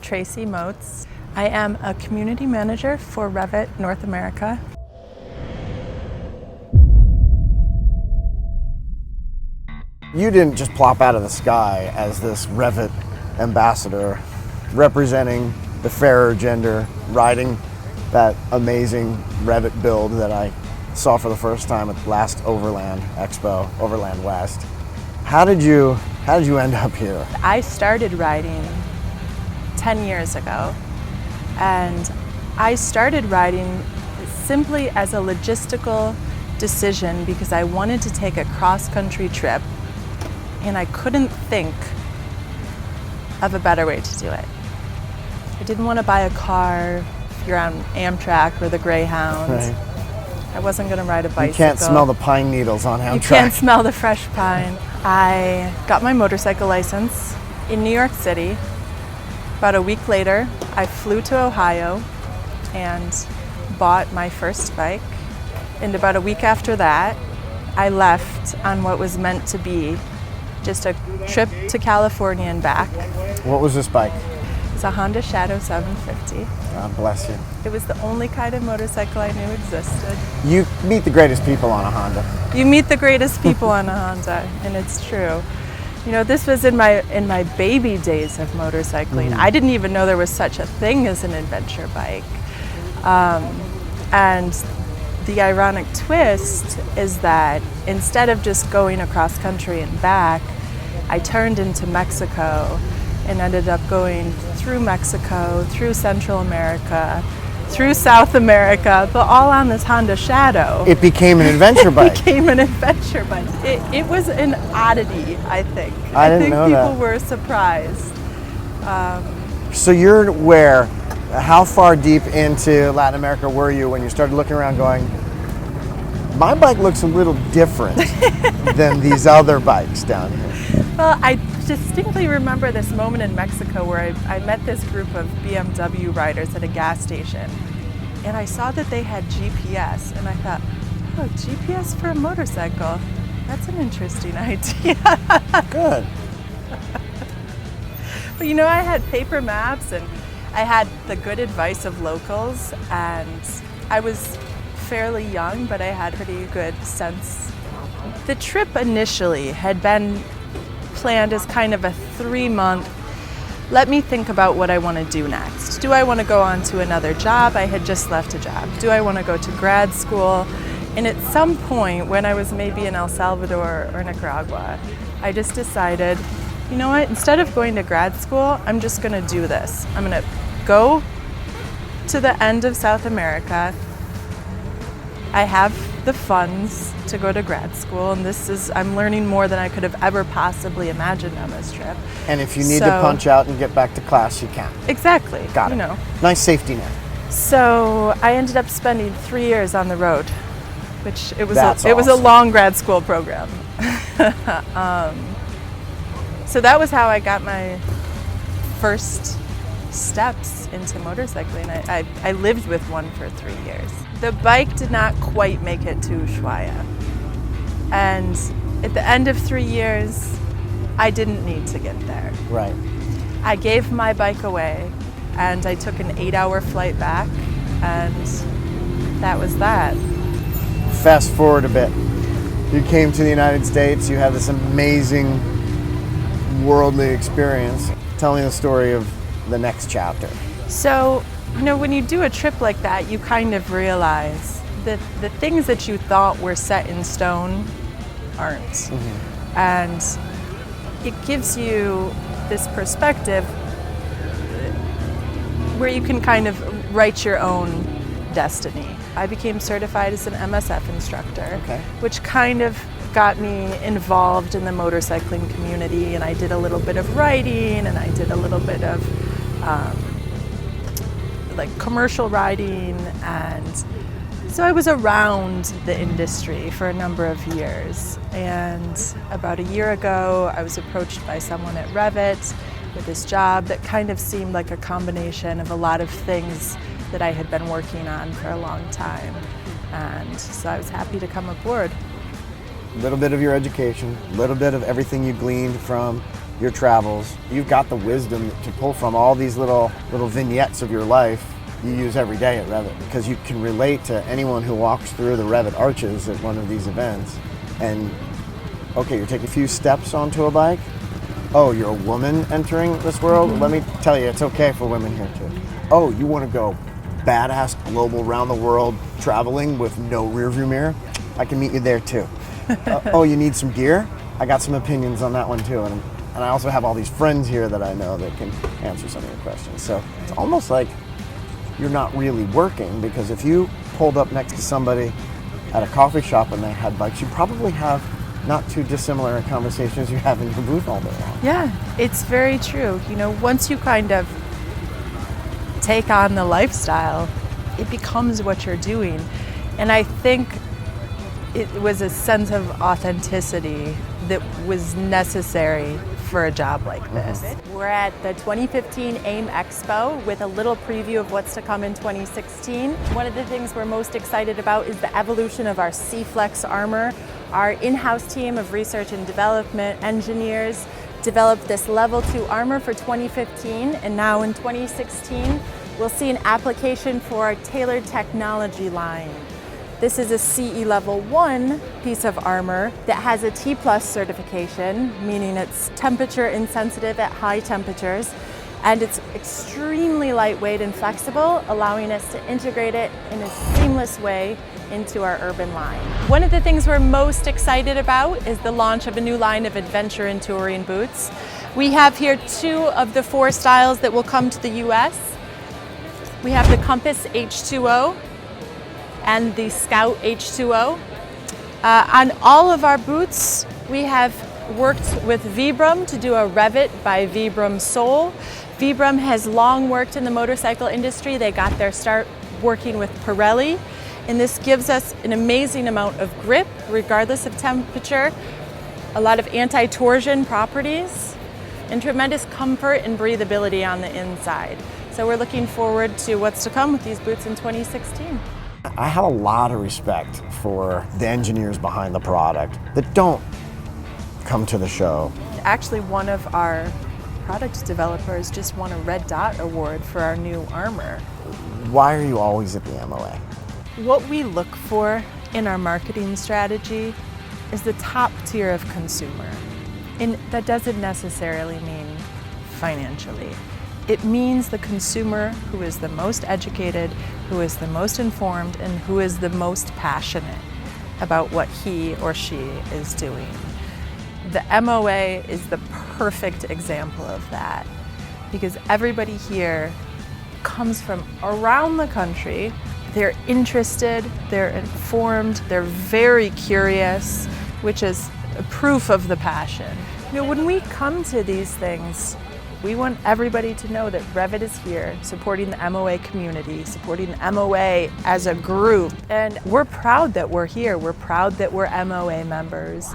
Tracy Motz. I am a community manager for REVIT North America. You didn't just plop out of the sky as this REVIT ambassador representing the fairer gender, riding that amazing REVIT build that I saw for the first time at the last Overland Expo, Overland West. How did you end up here? I started riding 10 years ago, and I started riding simply as a logistical decision because I wanted to take a cross-country trip and I couldn't think of a better way to do it. I didn't want to buy a car if you're on Amtrak or the Greyhound. Right. I wasn't going to ride a bicycle. You can't smell the pine needles on Amtrak. You can't smell the fresh pine. I got my motorcycle license in New York City. About a week later, I flew to Ohio and bought my first bike. And about a week after that, I left on what was meant to be just a trip to California and back. What was this bike? It's a Honda Shadow 750. God bless you. It was the only kind of motorcycle I knew existed. You meet the greatest people on a Honda. You meet the greatest people on a Honda, and it's true. You know, this was in my baby days of motorcycling. I didn't even know there was such a thing as an adventure bike. And the ironic twist is that instead of just going across country and back, I turned into Mexico and ended up going through Mexico, through Central America, through South America, but all on this Honda Shadow. It became an adventure bike. It became an adventure bike. It was an oddity, I think. I didn't know that. I think people were surprised. So you're where? How far deep into Latin America were you when you started looking around going, my bike looks a little different than these other bikes down here? Well, I distinctly remember this moment in Mexico where I met this group of BMW riders at a gas station, and I saw that they had GPS, and I thought, oh, GPS for a motorcycle? That's an interesting idea. Good. But you know, I had paper maps and I had the good advice of locals, and I was fairly young, but I had pretty good sense. The trip initially had been planned as kind of a 3-month, let me think about what I want to do next. Do I want to go on to another job? I had just left a job. Do I want to go to grad school? And at some point when I was maybe in El Salvador or Nicaragua, I just decided, you know what, instead of going to grad school, I'm just going to do this. I'm going to go to the end of South America. I have the funds to go to grad school, and I'm learning more than I could have ever possibly imagined on this trip. And if you need to punch out and get back to class, you can. Exactly. Got it. You know. Nice safety net. So I ended up spending 3 years on the road, which it was a awesome. long grad school program. So that was how I got my first steps into motorcycling. I lived with one for 3 years. The bike did not quite make it to Ushuaia. And at the end of 3 years, I didn't need to get there. Right. I gave my bike away, and I took an 8-hour flight back, and that was that. Fast forward a bit. You came to the United States, you had this amazing worldly experience. Tell me the story of the next chapter. So, you know, when you do a trip like that, you kind of realize that the things that you thought were set in stone aren't. And it gives you this perspective where you can kind of write your own destiny. I became certified as an MSF instructor, which kind of got me involved in the motorcycling community, and I did a little bit of riding, and I did a little bit of like commercial riding, and so I was around the industry for a number of years. And about a year ago, I was approached by someone at REVIT with this job that kind of seemed like a combination of a lot of things that I had been working on for a long time. And so I was happy to come aboard. A little bit of your education, a little bit of everything you gleaned from your travels. You've got the wisdom to pull from all these little vignettes of your life you use every day at REVIT, because you can relate to anyone who walks through the REVIT arches at one of these events. And okay, you're taking a few steps onto a bike. Oh, you're a woman entering this world? Let me tell you, it's okay for women here too. Oh, you want to go badass global round the world traveling with no rear view mirror? I can meet you there too. Oh, you need some gear? I got some opinions on that one too. And I also have all these friends here that I know that can answer some of your questions. So it's almost like you're not really working, because if you pulled up next to somebody at a coffee shop and they had bikes, you probably have not too dissimilar conversations you have in your booth all day long. Yeah, it's very true. You know, once you kind of take on the lifestyle, it becomes what you're doing. And I think it was a sense of authenticity that was necessary for a job like this. We're at the 2015 AIM Expo with a little preview of what's to come in 2016. One of the things we're most excited about is the evolution of our C-Flex armor. Our in-house team of research and development engineers developed this level 2 armor for 2015, and now in 2016 we'll see an application for our tailored technology line. This is a CE level 1 piece of armor that has a T+ certification, meaning it's temperature insensitive at high temperatures, and it's extremely lightweight and flexible, allowing us to integrate it in a seamless way into our urban line. One of the things we're most excited about is the launch of a new line of adventure and touring boots. We have here 2 of the 4 styles that will come to the US. We have the Compass H2O and the Scout H2O. On all of our boots, we have worked with Vibram to do a REVIT by Vibram sole. Vibram has long worked in the motorcycle industry. They got their start working with Pirelli, and this gives us an amazing amount of grip regardless of temperature, a lot of anti-torsion properties, and tremendous comfort and breathability on the inside. So we're looking forward to what's to come with these boots in 2016. I have a lot of respect for the engineers behind the product that don't come to the show. Actually, one of our product developers just won a Red Dot award for our new armor. Why are you always at the MOA? What we look for in our marketing strategy is the top tier of consumer. And that doesn't necessarily mean financially. It means the consumer who is the most educated, who is the most informed, and who is the most passionate about what he or she is doing. The MOA is the perfect example of that, because everybody here comes from around the country. They're interested, they're informed, they're very curious, which is proof of the passion. You know, when we come to these things, we want everybody to know that REVIT is here, supporting the MOA community, supporting the MOA as a group. And we're proud that we're here. We're proud that we're MOA members.